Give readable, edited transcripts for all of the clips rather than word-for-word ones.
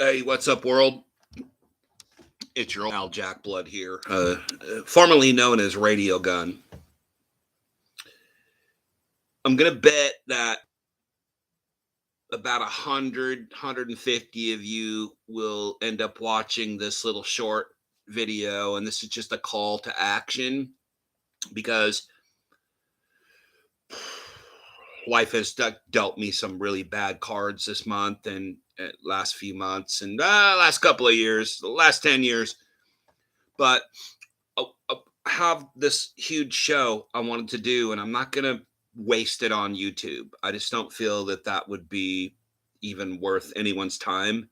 Hey, what's up, world? It's your old Al Jack Blood here, formerly known as Radio Gun. I'm gonna bet that about 150 of you will end up watching this little short video, and this is just a call to action because life has dealt me some really bad cards this month and last few months and last couple of years, the last 10 years. But I have this huge show I wanted to do, and I'm not going to waste it on YouTube. I just don't feel that that would be even worth anyone's time.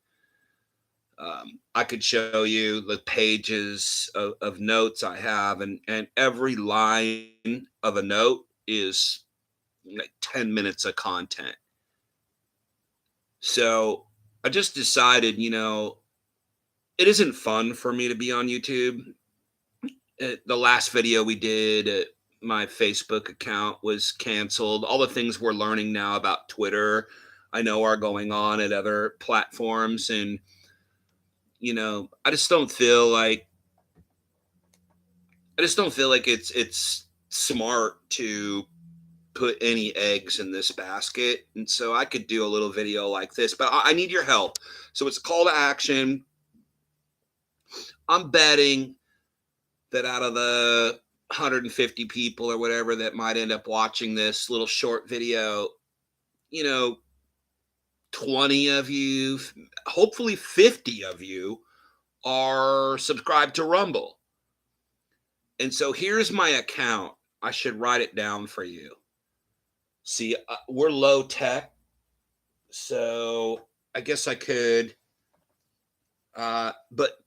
I could show you the pages of notes I have, and every line of a note is like 10 minutes of content. So I just decided, it isn't fun for me to be on YouTube. The last video we did, my Facebook account was canceled. All the things we're learning now about Twitter, I know are going on at other platforms. And, I just don't feel like it's smart to put any eggs in this basket. And so I could do a little video like this, but I need your help. So it's a call to action. I'm betting that out of the 150 people or whatever that might end up watching this little short video, you know, 20 of you, hopefully 50 of you are subscribed to Rumble. And so here's my account. I should write it down for you. See, we're low tech, so I guess I could, but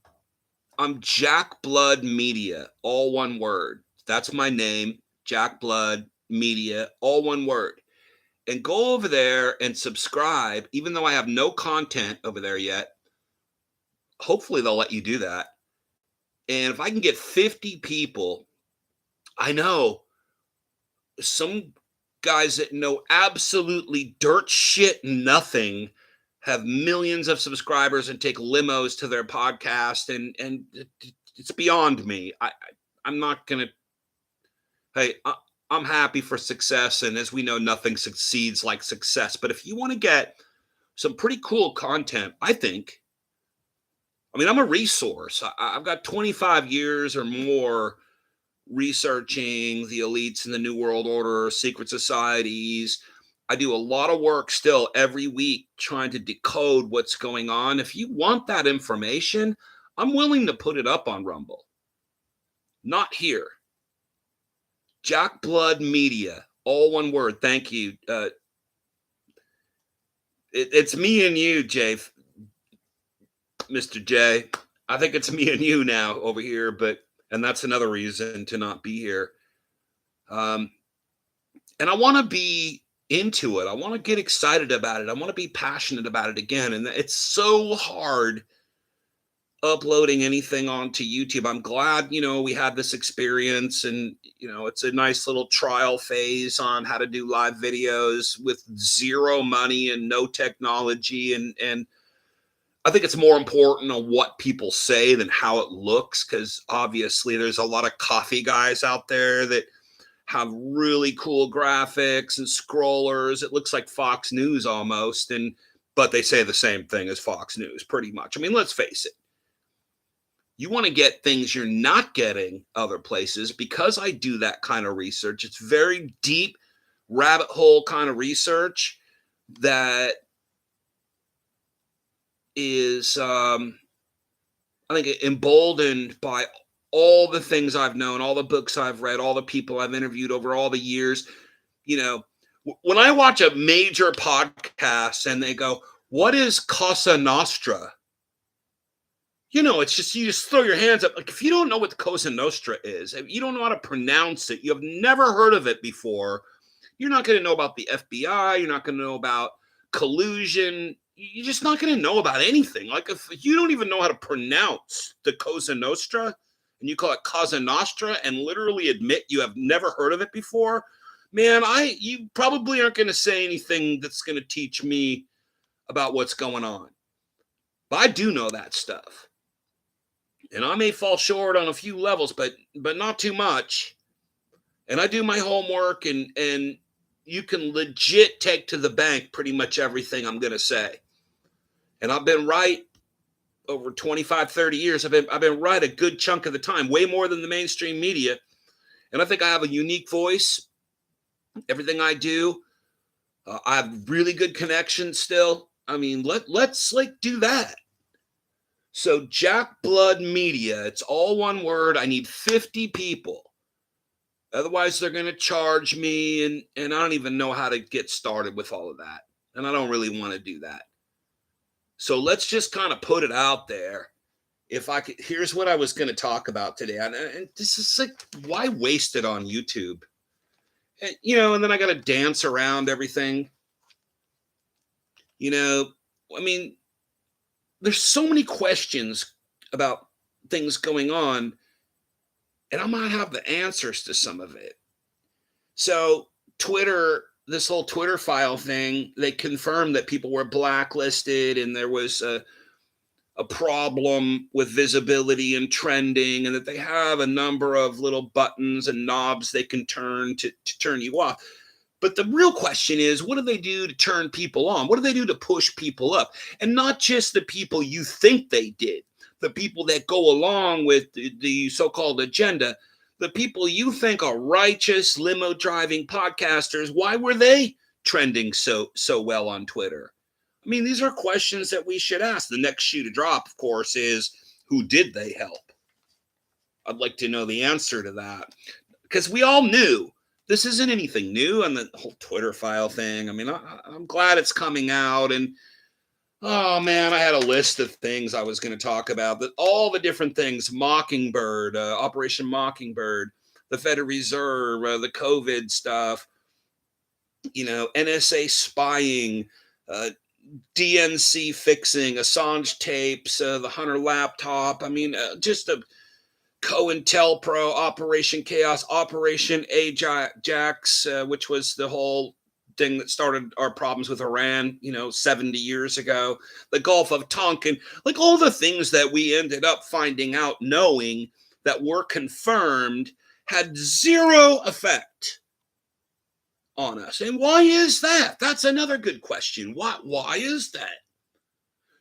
I'm Jack Blood Media, all one word. That's my name, Jack Blood Media, all one word. And go over there and subscribe, even though I have no content over there yet. Hopefully, they'll let you do that. And if I can get 50 people, I know some guys that know absolutely dirt shit nothing have millions of subscribers and take limos to their podcast, and it's beyond me. I'm not gonna. Hey, I'm happy for success, and as we know, nothing succeeds like success. But if you want to get some pretty cool content, I think. I mean, I'm a resource. I've got 25 years or more researching the elites in the New World Order, secret societies. I do a lot of work still every week trying to decode what's going on. If you want that information, I'm willing to put it up on Rumble. Not here. Jack Blood Media, all one word. Thank you. It's me and you, Jay, Mr. J. I think it's me and you now over here, and that's another reason to not be here. And I want to be into it. I want to get excited about it. I want to be passionate about it again. And it's so hard uploading anything onto YouTube. I'm glad, we had this experience, and, it's a nice little trial phase on how to do live videos with zero money and no technology. And I think it's more important on what people say than how it looks, because obviously there's a lot of coffee guys out there that have really cool graphics and scrollers. It looks like Fox News almost, but they say the same thing as Fox News pretty much. I mean, let's face it. You want to get things you're not getting other places, because I do that kind of research. It's very deep rabbit hole kind of research that is, I think, emboldened by all the things I've known, all the books I've read, all the people I've interviewed over all the years. When I watch a major podcast and they go, "What is Cosa Nostra?" It's just, you just throw your hands up. Like, if you don't know what the Cosa Nostra is, if you don't know how to pronounce it, you have never heard of it before, you're not going to know about the FBI. You're not going to know about collusion. You're just not going to know about anything. Like, if you don't even know how to pronounce the Cosa Nostra and you call it Cosa Nostra and literally admit you have never heard of it before, man, you probably aren't going to say anything that's going to teach me about what's going on. But I do know that stuff. And I may fall short on a few levels, but not too much. And I do my homework, and you can legit take to the bank pretty much everything I'm going to say. And I've been right over 25, 30 years. I've been right a good chunk of the time, way more than the mainstream media. And I think I have a unique voice. Everything I do, I have really good connections still. I mean, let's like do that. So Jack Blood Media, it's all one word. I need 50 people. Otherwise, they're going to charge me, and I don't even know how to get started with all of that. And I don't really want to do that. So let's just kind of put it out there. If I could, here's what I was going to talk about today. And this is like, why waste it on YouTube? And, and then I got to dance around everything. I mean, there's so many questions about things going on, and I might have the answers to some of it. So Twitter, this whole Twitter file thing, they confirmed that people were blacklisted, and there was a problem with visibility and trending, and that they have a number of little buttons and knobs they can turn to turn you off. But the real question is, what do they do to turn people on? What do they do to push people up? And not just the people you think they did, the people that go along with the so-called agenda, the people you think are righteous, limo driving podcasters. Why were they trending so well on Twitter? I mean, these are questions that we should ask. The next shoe to drop, of course, is who did they help? I'd like to know the answer to that, because we all knew. This isn't anything new on the whole Twitter file thing. I mean, I'm glad it's coming out. And, oh, man, I had a list of things I was going to talk about. That all the different things, Mockingbird, Operation Mockingbird, the Federal Reserve, the COVID stuff, NSA spying, DNC fixing, Assange tapes, the Hunter laptop. I mean, just a COINTELPRO, Operation Chaos, Operation Ajax, which was the whole thing that started our problems with Iran, 70 years ago, the Gulf of Tonkin, like all the things that we ended up finding out, knowing that were confirmed, had zero effect on us. And why is that? That's another good question. Why is that?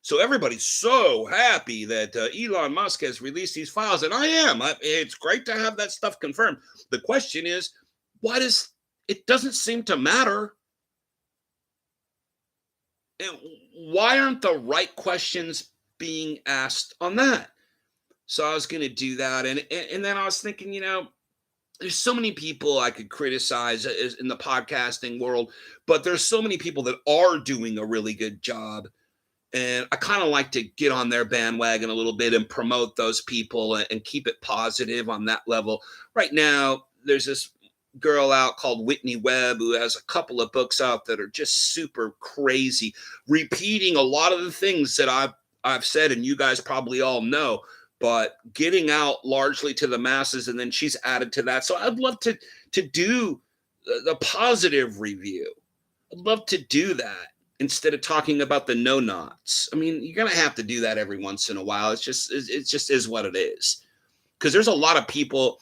So everybody's so happy that Elon Musk has released these files, and I am. It's great to have that stuff confirmed. The question is, it doesn't seem to matter. And why aren't the right questions being asked on that? So I was going to do that, and then I was thinking, there's so many people I could criticize in the podcasting world, but there's so many people that are doing a really good job. And I kind of like to get on their bandwagon a little bit and promote those people and keep it positive on that level. Right now, there's this girl out called Whitney Webb who has a couple of books out that are just super crazy, repeating a lot of the things that I've said, and you guys probably all know, but getting out largely to the masses, and then she's added to that. So I'd love to do the positive review. I'd love to do that, instead of talking about the no-nots. I mean, you're going to have to do that every once in a while. It just is what it is. Because there's a lot of people,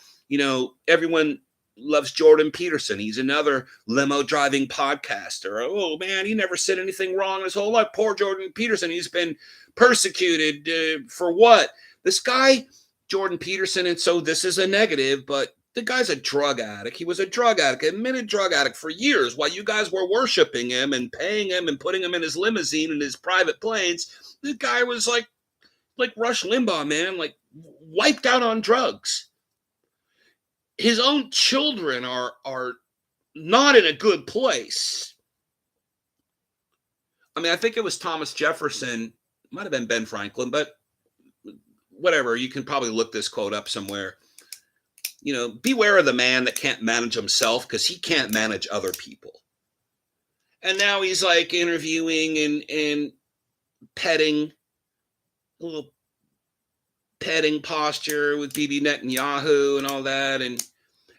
everyone loves Jordan Peterson. He's another limo driving podcaster. Oh, man, he never said anything wrong his whole life. Poor Jordan Peterson. He's been persecuted for what? This guy, Jordan Peterson, and so this is a negative, but the guy's a drug addict. He was a drug addict, admitted drug addict for years while you guys were worshiping him and paying him and putting him in his limousine and his private planes. The guy was like Rush Limbaugh, man, like wiped out on drugs. His own children are not in a good place. I mean, I think it was Thomas Jefferson, might have been Ben Franklin, but whatever. You can probably look this quote up somewhere. Beware of the man that can't manage himself, because he can't manage other people. And now he's like interviewing and petting, a little petting posture with Bibi Netanyahu and all that. And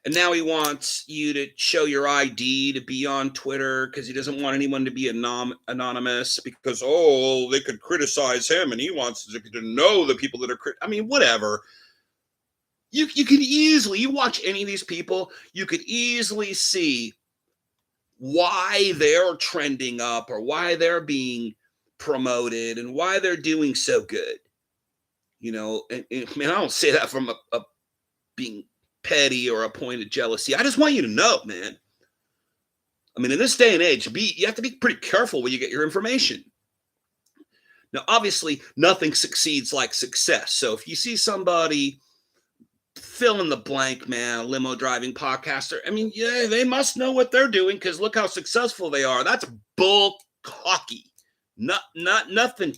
And now he wants you to show your ID to be on Twitter because he doesn't want anyone to be anonymous because, oh, they could criticize him and he wants to know the people that are, I mean, whatever. You can easily, you watch any of these people, you could easily see why they're trending up or why they're being promoted and why they're doing so good. You know, and I mean, I don't say that from a being petty or a point of jealousy. I just want you to know, man. I mean, in this day and age, you have to be pretty careful when you get your information. Now, obviously, nothing succeeds like success. So if you see somebody fill in the blank, man, a limo driving podcaster, I mean, yeah, they must know what they're doing because look how successful they are. That's bull hockey. Nothing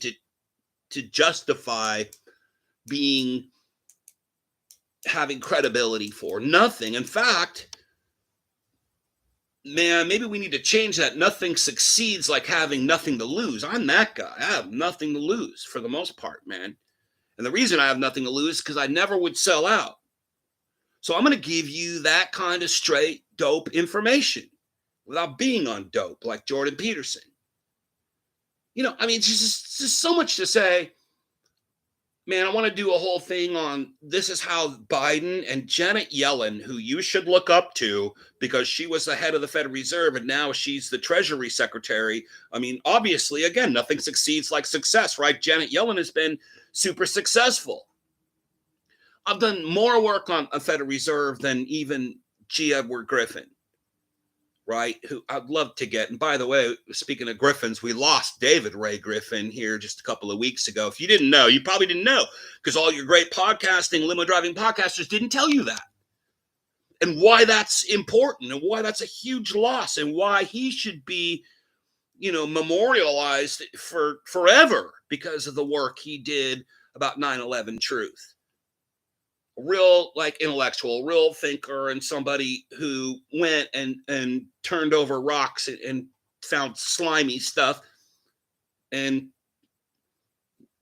to justify having credibility for. Nothing. In fact, man, maybe we need to change that. Nothing succeeds like having nothing to lose. I'm that guy. I have nothing to lose for the most part, man. And the reason I have nothing to lose is because I never would sell out. So I'm going to give you that kind of straight dope information without being on dope like Jordan Peterson. You know, I mean, it's just so much to say. Man, I want to do a whole thing on this is how Biden and Janet Yellen, who you should look up to because she was the head of the Federal Reserve and now she's the Treasury Secretary. I mean, obviously, again, nothing succeeds like success, right? Janet Yellen has been super successful. I've done more work on a Federal Reserve than even G. Edward Griffin, right? Who I'd love to get. And by the way, speaking of Griffins, we lost David Ray Griffin here just a couple of weeks ago. If you didn't know, you probably didn't know because all your great podcasting, limo driving podcasters didn't tell you that. And why that's important and why that's a huge loss and why he should be, you know, memorialized for forever because of the work he did about 9/11 truth. Real like intellectual, real thinker, and somebody who went and turned over rocks and found slimy stuff. And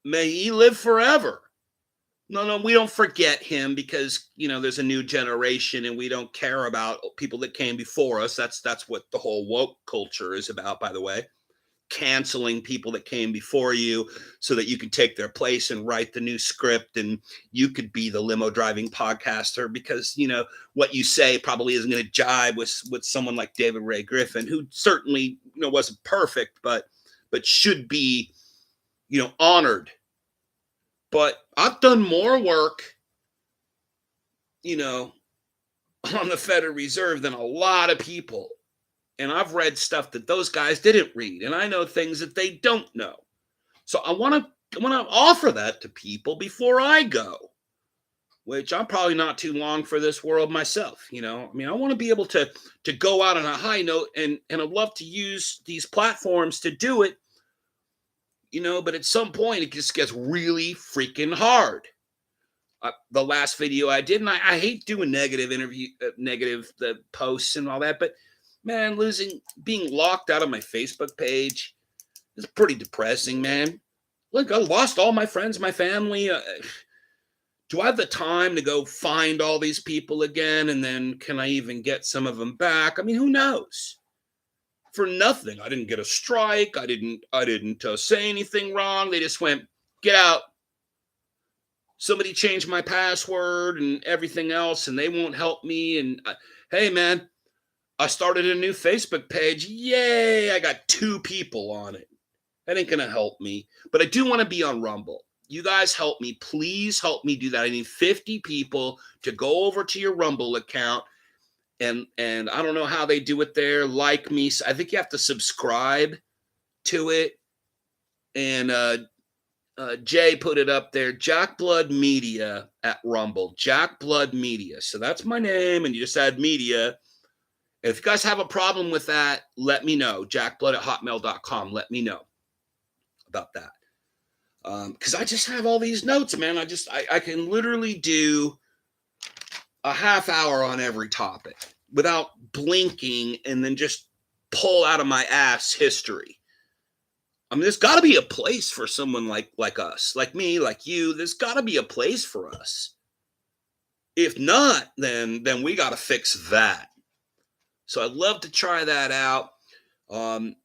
may he live forever. No, we don't forget him because, you know, there's a new generation and we don't care about people that came before us. That's what the whole woke culture is about, by the way. Canceling people that came before you so that you could take their place and write the new script and you could be the limo driving podcaster because, you know, what you say probably isn't going to jive with someone like David Ray Griffin, who certainly, you know, wasn't perfect, but should be, you know, honored. But I've done more work, you know, on the Federal Reserve than a lot of people. And I've read stuff that those guys didn't read. And I know things that they don't know. So I want to offer that to people before I go, which I'm probably not too long for this world myself. You know, I mean, I want to be able to go out on a high note and I'd love to use these platforms to do it, you know, but at some point it just gets really freaking hard. The last video I did, and I hate doing negative the posts and all that, but man, being locked out of my Facebook page is pretty depressing, man. Look, I lost all my friends, my family. Do I have the time to go find all these people again? And then can I even get some of them back? I mean, who knows? For nothing. I didn't get a strike. I didn't say anything wrong. They just went, get out. Somebody changed my password and everything else, and they won't help me. And hey, man, I started a new Facebook page. Yay, I got 2 people on it. That ain't going to help me. But I do want to be on Rumble. You guys help me. Please help me do that. I need 50 people to go over to your Rumble account. And I don't know how they do it there. Like me. I think you have to subscribe to it. And Jay put it up there. Jack Blood Media at Rumble. Jack Blood Media. So that's my name. And you just add media. If you guys have a problem with that, let me know. jackblood@hotmail.com. Let me know about that. Because I just have all these notes, man. I can literally do a half hour on every topic without blinking and then just pull out of my ass history. I mean, there's got to be a place for someone like us, like me, like you. There's got to be a place for us. If not, then we got to fix that. So I'd love to try that out. Um,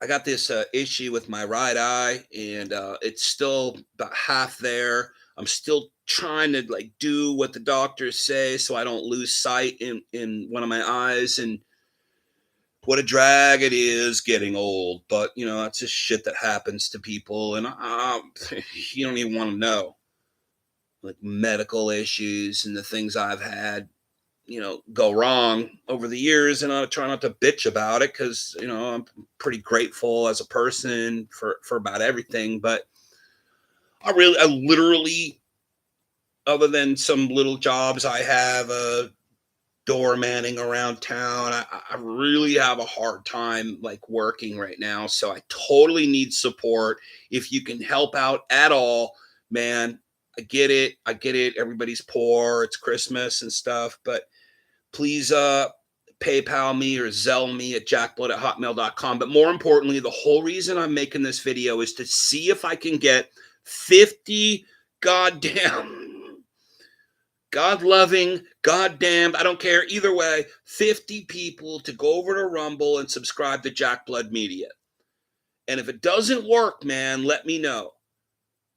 I got this issue with my right eye, and it's still about half there. I'm still trying to like do what the doctors say so I don't lose sight in one of my eyes. And what a drag it is getting old. But you know, that's just shit that happens to people, and you don't even want to know, like medical issues and the things I've had, you know, go wrong over the years. And I try not to bitch about it because, you know, I'm pretty grateful as a person for about everything. But I literally, other than some little jobs I have, door manning around town, I really have a hard time like working right now. So I totally need support. If you can help out at all, man, I get it. I get it. Everybody's poor. It's Christmas and stuff, but please PayPal me or Zelle me at jackblood@hotmail.com. But more importantly, the whole reason I'm making this video is to see if I can get 50 goddamn God loving, goddamn, I don't care either way, 50 people to go over to Rumble and subscribe to Jack Blood Media. And if it doesn't work, man, let me know.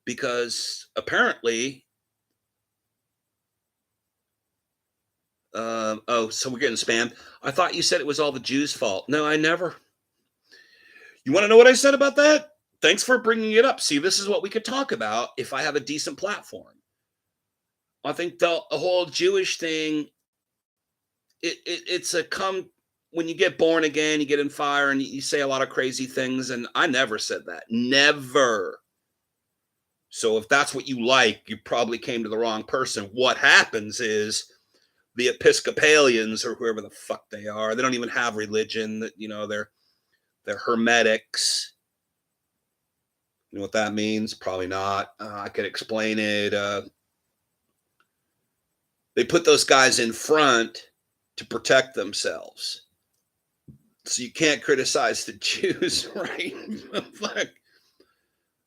Because apparently, so we're getting spammed. I thought you said it was all the Jews' fault. No, I never. You want to know what I said about that? Thanks for bringing it up. See, this is what we could talk about if I have a decent platform. I think the whole Jewish thing, it's a come when you get born again, you get in fire and you say a lot of crazy things. And I never said that. Never. So if that's what you like, you probably came to the wrong person. What happens is the Episcopalians or whoever the fuck they are, they don't even have religion. That, you know, they're hermetics. You know what that means? Probably not. I could explain it. They put those guys in front to protect themselves. So you can't criticize the Jews, right? Fuck.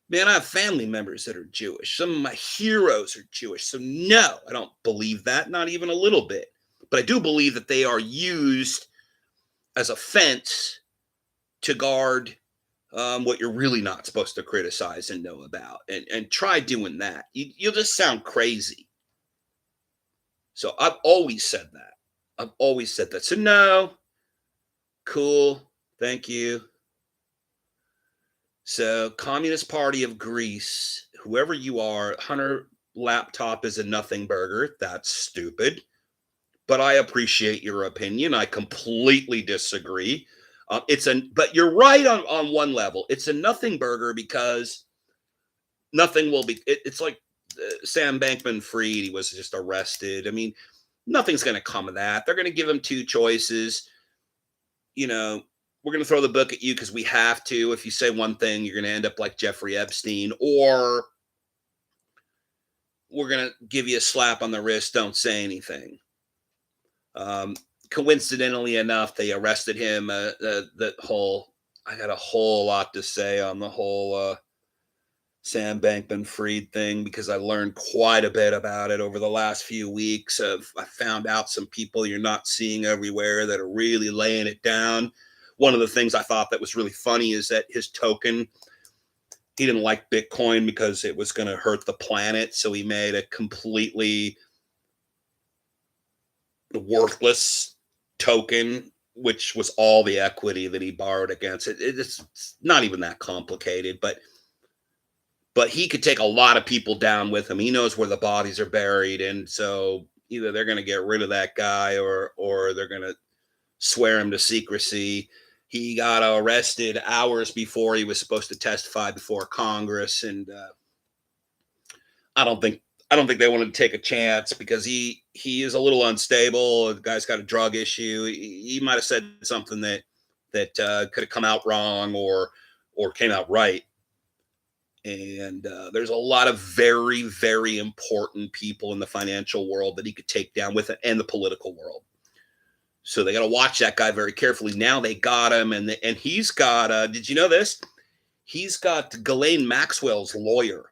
Man, I have family members that are Jewish. Some of my heroes are Jewish. So no, I don't believe that, not even a little bit. But I do believe that they are used as a fence to guard what you're really not supposed to criticize and know about. And try doing that. You'll just sound crazy. So I've always said that. I've always said that. So no, cool, thank you. So Communist Party of Greece, whoever you are, Hunter Laptop is a nothing burger. That's stupid. But I appreciate your opinion. I completely disagree. But you're right on one level. It's a nothing burger because nothing will be. It's like Sam Bankman-Fried. He was just arrested. I mean, nothing's going to come of that. They're going to give him two choices. You know, we're going to throw the book at you because we have to. If you say one thing, you're going to end up like Jeffrey Epstein, or we're going to give you a slap on the wrist. Don't say anything. Coincidentally enough, they arrested him. I got a whole lot to say on the whole Sam Bankman-Fried thing because I learned quite a bit about it over the last few weeks. I found out some people you're not seeing everywhere that are really laying it down. One of the things I thought that was really funny is that his token, he didn't like Bitcoin because it was going to hurt the planet. So he made a completely worthless token, which was all the equity that he borrowed against it. It's not even that complicated, but he could take a lot of people down with him. He knows where the bodies are buried. And so either they're going to get rid of that guy or they're going to swear him to secrecy. He got arrested hours before he was supposed to testify before Congress. And I don't think they wanted to take a chance because he is a little unstable. The guy's got a drug issue. He might have said something that could have come out wrong or came out right. And there's a lot of very, very important people in the financial world that he could take down with it, and the political world. So they got to watch that guy very carefully. Now they got him, and he's got. Did you know this? He's got Ghislaine Maxwell's lawyer.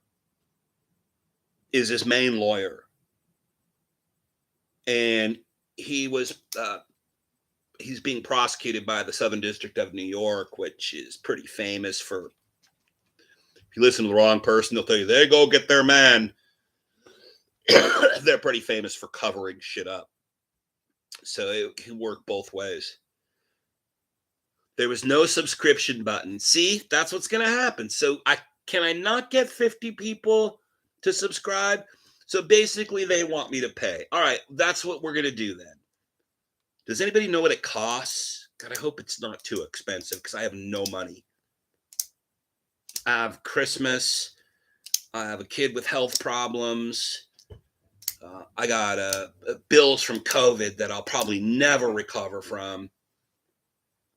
Is his main lawyer. and he was he's being prosecuted by the Southern District of New York, which is pretty famous for. If you listen to the wrong person, they'll tell you they go get their man. They're pretty famous for covering shit up. So it can work both ways. There was no subscription button. See, that's what's going to happen. So can I not get 50 people to subscribe? So basically, they want me to pay. All right, that's what we're going to do then. Does anybody know what it costs? God, I hope it's not too expensive because I have no money. I have Christmas. I have a kid with health problems. I got bills from COVID that I'll probably never recover from.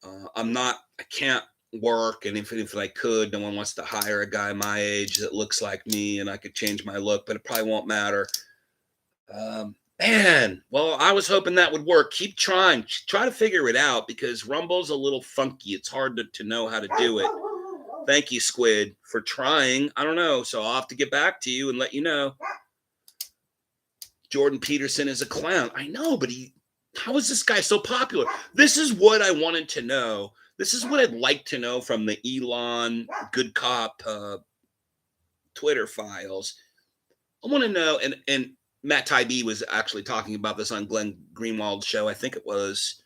I can't work, and if I could, no one wants to hire a guy my age that looks like me, and I could change my look, but it probably won't matter. Man, well, I was hoping that would work. Keep trying. Try to figure it out because Rumble's a little funky. It's hard to know how to do it. Thank you, Squid, for trying. I don't know, so I'll have to get back to you and let you know. Jordan Peterson is a clown. I know, but how is this guy so popular? This is what I wanted to know. This is what I'd like to know from the Elon Good Cop Twitter files. I want to know, and Matt Taibbi was actually talking about this on Glenn Greenwald's show. I think it was,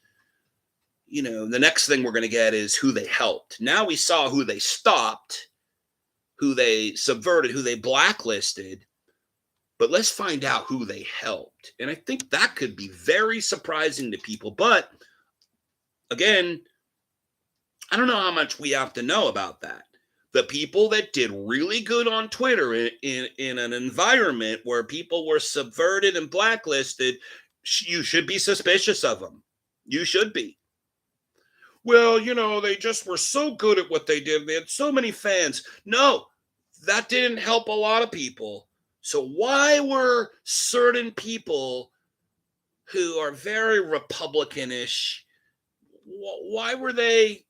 the next thing we're going to get is who they helped. Now we saw who they stopped, who they subverted, who they blacklisted. But let's find out who they helped. And I think that could be very surprising to people. But again, I don't know how much we have to know about that. The people that did really good on Twitter in an environment where people were subverted and blacklisted, you should be suspicious of them. You should be. Well, they just were so good at what they did. They had so many fans. No, that didn't help a lot of people. So why were certain people who are very Republican-ish, why were they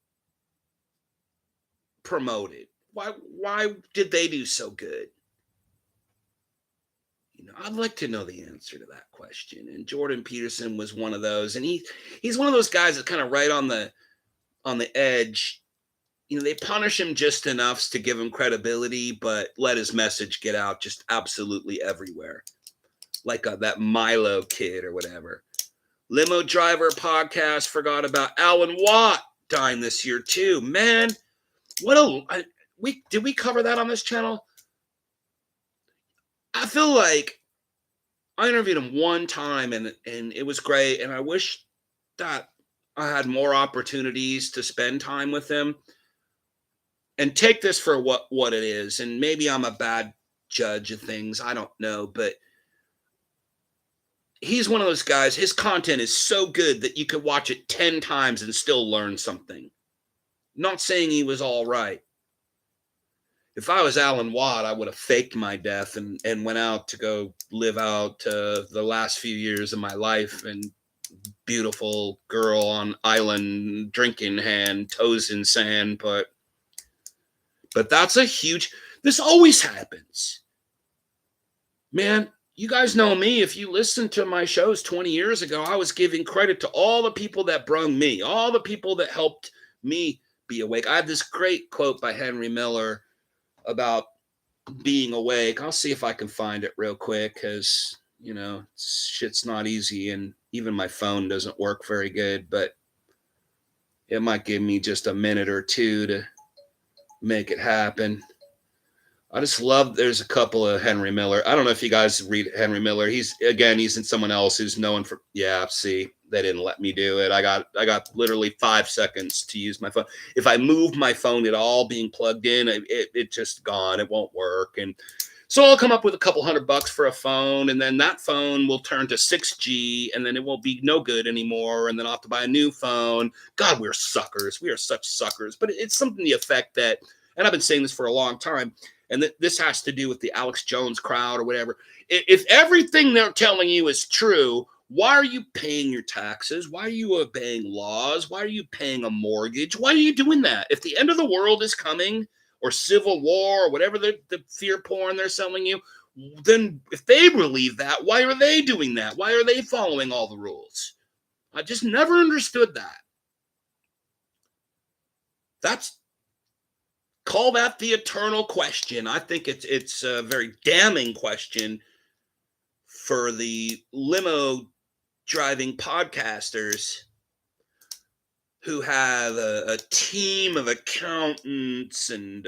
promoted? Why did they do so good? I'd like to know the answer to that question. And Jordan Peterson was one of those. And he's one of those guys that's kind of right on the edge. They punish him just enough to give him credibility, but let his message get out just absolutely everywhere. Like that Milo kid or whatever. Limo Driver podcast forgot about Alan Watt dying this year too. Man, did we cover that on this channel? I feel like I interviewed him one time and it was great. And I wish that I had more opportunities to spend time with him. And take this for what it is. And maybe I'm a bad judge of things. I don't know. But he's one of those guys. His content is so good that you could watch it 10 times and still learn something. Not saying he was all right. If I was Alan Watt, I would have faked my death and went out to go live out the last few years of my life. And beautiful girl on island, drinking hand, toes in sand. But that's this always happens. Man, you guys know me. If you listened to my shows 20 years ago, I was giving credit to all the people that brung me, all the people that helped me be awake. I have this great quote by Henry Miller about being awake. I'll see if I can find it real quick because, shit's not easy. And even my phone doesn't work very good, but it might give me just a minute or two to make it happen. I just love, there's a couple of Henry Miller. I don't know if you guys read Henry Miller. He's in someone else who's known for, see, they didn't let me do it. I got literally 5 seconds to use my phone. If I move my phone at all being plugged in, it just gone. It won't work. And so I'll come up with a couple $100 for a phone, and then that phone will turn to 6G, and then it won't be no good anymore, and then I'll have to buy a new phone. God, we're suckers. We are such suckers. But it's something to the effect that, and I've been saying this for a long time, and this has to do with the Alex Jones crowd or whatever. If everything they're telling you is true, why are you paying your taxes? Why are you obeying laws? Why are you paying a mortgage? Why are you doing that? If the end of the world is coming, or civil war, or whatever the fear porn they're selling you, then if they believe that, why are they doing that? Why are they following all the rules? I just never understood that. That's call that the eternal question. I think it's a very damning question for the limo driving podcasters who have a team of accountants and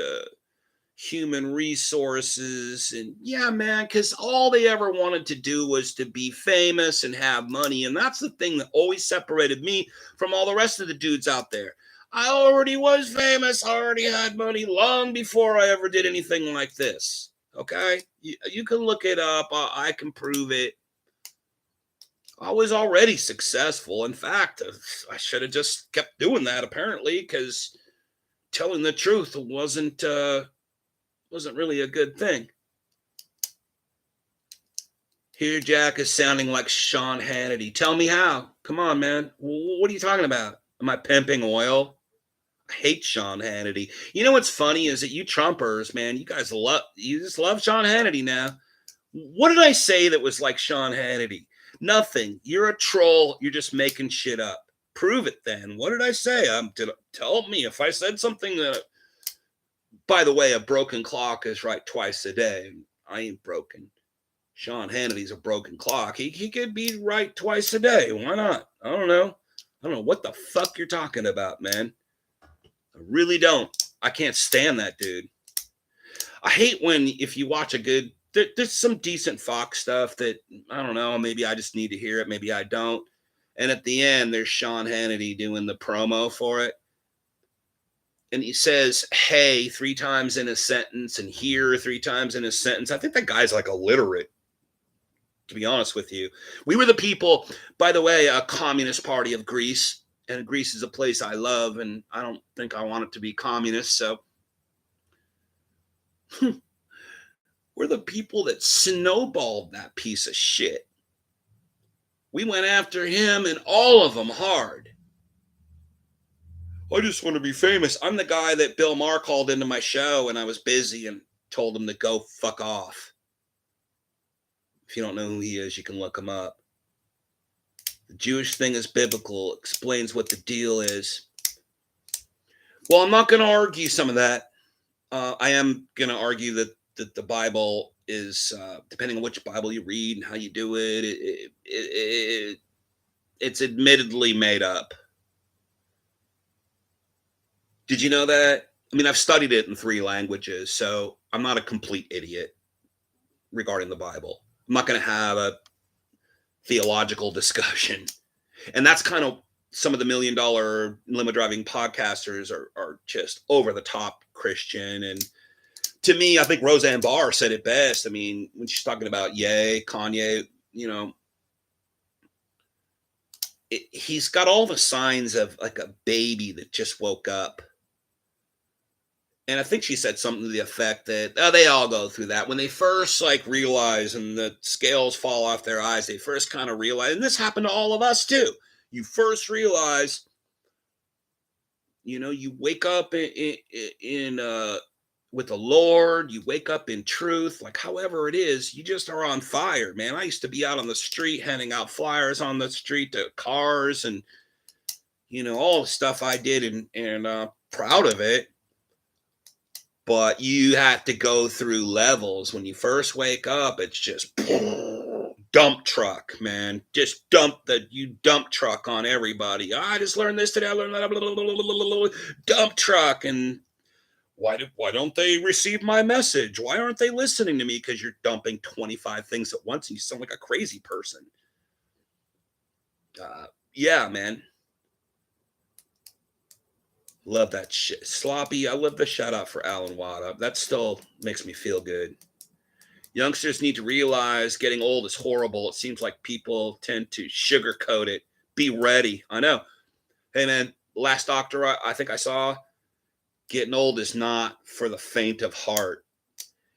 human resources. And yeah, man, because all they ever wanted to do was to be famous and have money. And that's the thing that always separated me from all the rest of the dudes out there. I already was famous, I already had money long before I ever did anything like this. Okay? You can look it up, I can prove it. I was already successful. In fact, I should have just kept doing that apparently, because telling the truth wasn't really a good thing. Here, Jack is sounding like Sean Hannity. Tell me how. Come on, man. What are you talking about? Am I pimping oil? I hate Sean Hannity. You know what's funny is that you Trumpers, man, you just love Sean Hannity now. What did I say that was like Sean Hannity? Nothing. You're a troll. You're just making shit up. Prove it then. What did I say? Tell me if I said something that. By the way, a broken clock is right twice a day. I ain't broken. Sean Hannity's a broken clock. He could be right twice a day. Why not? I don't know. I don't know what the fuck you're talking about, man. I really don't. I can't stand that dude. I hate when if you watch a good there's some decent Fox stuff that I don't know, maybe I just need to hear it, maybe I don't. And at the end there's Sean Hannity doing the promo for it. And he says hey 3 times in a sentence and here 3 times in a sentence. I think that guy's like illiterate, to be honest with you. We were the people, by the way, a communist party of Greece. And Greece is a place I love, and I don't think I want it to be communist. So we're the people that snowballed that piece of shit. We went after him and all of them hard. I just want to be famous. I'm the guy that Bill Maher called into my show and I was busy and told him to go fuck off. If you don't know who he is, you can look him up. The Jewish thing is biblical, explains what the deal is. Well, I'm not going to argue some of that. I am going to argue that the Bible is, depending on which Bible you read and how you do it, it's admittedly made up. Did you know that? I mean, I've studied it in 3 languages, so I'm not a complete idiot regarding the Bible. I'm not going to have a theological discussion. And that's kind of some of the $1 million limo driving podcasters are just over the top Christian. And to me, I think Roseanne Barr said it best. I mean, when she's talking about Kanye, you know, he's got all the signs of like a baby that just woke up. And I think she said something to the effect that they all go through that. When they first like realize and the scales fall off their eyes, they first kind of realize, and this happened to all of us too. You first realize, you know, you wake up in with the Lord, you wake up in truth, like however it is, you just are on fire, man. I used to be out on the street handing out flyers on the street to cars and, you know, all the stuff I did and proud of it. But you have to go through levels. When you first wake up, it's just dump truck, man. Just dump truck on everybody. I just learned this today. I learned that. Dump truck. And why don't they receive my message? Why aren't they listening to me? Because you're dumping 25 things at once and you sound like a crazy person. Yeah, man. Love that shit. Sloppy. I love the shout out for Alan Watt. That still makes me feel good. Youngsters need to realize getting old is horrible. It seems like people tend to sugarcoat it. Be ready. I know. Hey, man, last doctor I think I saw, getting old is not for the faint of heart.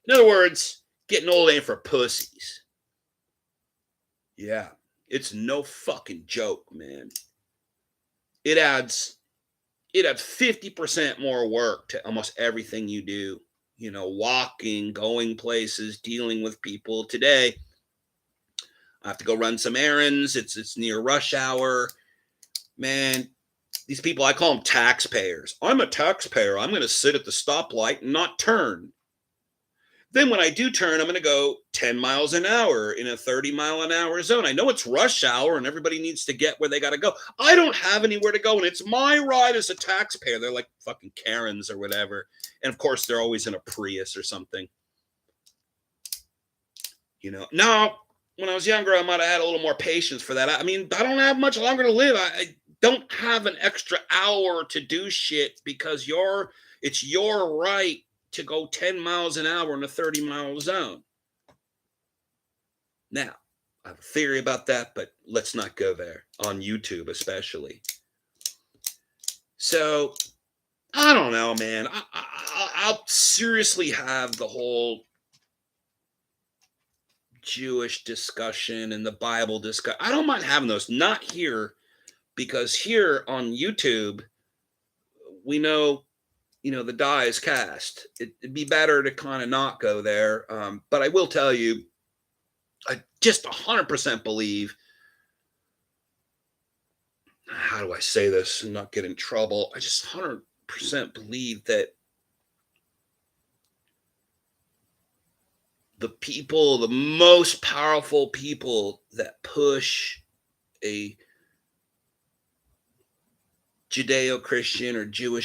In other words, getting old ain't for pussies. Yeah, it's no fucking joke, man. It adds 50% more work to almost everything you do. walking, going places, dealing with people. Today, I have to go run some errands. It's near rush hour. Man, these people, I call them taxpayers. I'm a taxpayer. I'm going to sit at the stoplight and not turn. Then when I do turn, I'm going to go 10 miles an hour in a 30-mile-an-hour zone. I know it's rush hour and everybody needs to get where they got to go. I don't have anywhere to go, and it's my ride as a taxpayer. They're like fucking Karens or whatever. And of course, they're always in a Prius or something. Now, when I was younger, I might have had a little more patience for that. I mean, I don't have much longer to live. I don't have an extra hour to do shit because it's your right to go 10 miles an hour in a 30-mile zone. Now, I have a theory about that, but let's not go there on YouTube, especially. So, I don't know, man. I'll seriously have the whole Jewish discussion and the Bible discussion. I don't mind having those, not here, because here on YouTube, we know, the die is cast. It'd be better to kind of not go there. But I will tell you, I just 100% believe, how do I say this and not get in trouble? I just 100% believe that the most powerful people that push a Judeo-Christian or Jewish